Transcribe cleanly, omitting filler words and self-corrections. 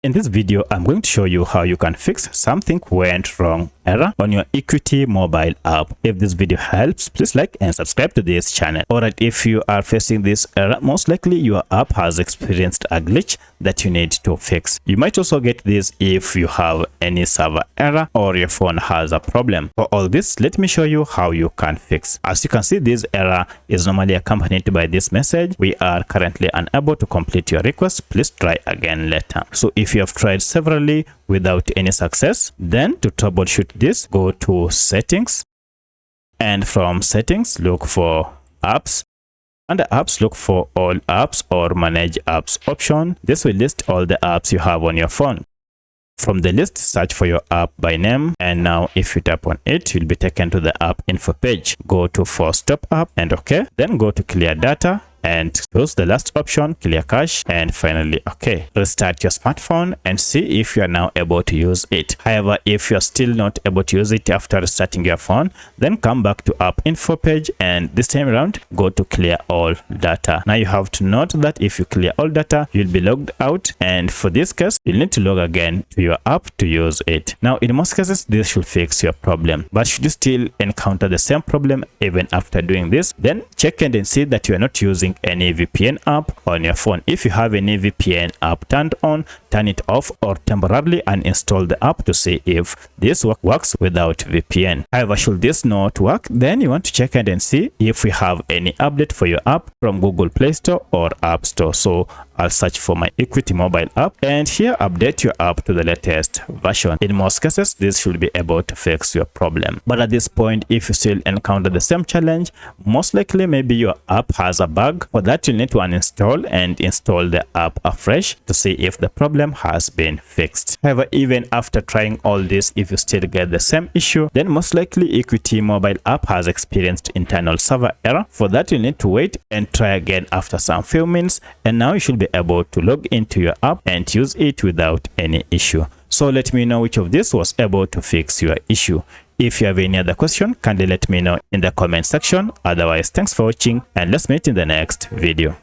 In this video, I'm going to show you how you can fix something went wrong error on your Equity mobile app. If this video helps, please like and subscribe to this channel. Alright, if you are facing this error, most likely your app has experienced a glitch that you need to fix. You might also get this if you have any server error or your phone has a problem. For all this, let me show you how you can fix. As you can see, this error is normally accompanied by this message: we are currently unable to complete your request, please try again later. So if you have tried severally without any success, then to troubleshoot this, go to settings, and from settings look for apps. Under apps, look for all apps or manage apps option. This will list all the apps you have on your phone. From the list, search for your app by name, and now if you tap on it, you'll be taken to the app info page. Go to force stop app and OK. Then go to clear data and choose the last option, clear cache, and finally OK. Restart your smartphone and see if you are now able to use it. However, if you are still not able to use it after restarting your phone, then come back to app info page, and this time around go to clear all data. Now you have to note that if you clear all data, you'll be logged out, and for this case you'll need to log again to your app to use it. Now in most cases this should fix your problem, but should you still encounter the same problem even after doing this, then check and see that you are not using any VPN app on your phone. If you have any VPN app turned on, turn it off or temporarily uninstall the app to see if this works without VPN. However, should this not work, then you want to check and see if we have any update for your app from Google Play Store or App Store. So I'll search for my Equity mobile app, and here update your app to the latest version. In most cases, this should be able to fix your problem. But at this point, if you still encounter the same challenge, most likely maybe your app has a bug. For that, you need to uninstall and install the app afresh to see if the problem has been fixed. However, even after trying all this, if you still get the same issue, then most likely Equity mobile app has experienced internal server error. For that, you need to wait and try again after some few minutes, and now you should be able to log into your app and use it without any issue. So let me know which of this was able to fix your issue. If you have any other question, kindly let me know in the comment section. Otherwise, thanks for watching, and let's meet in the next video.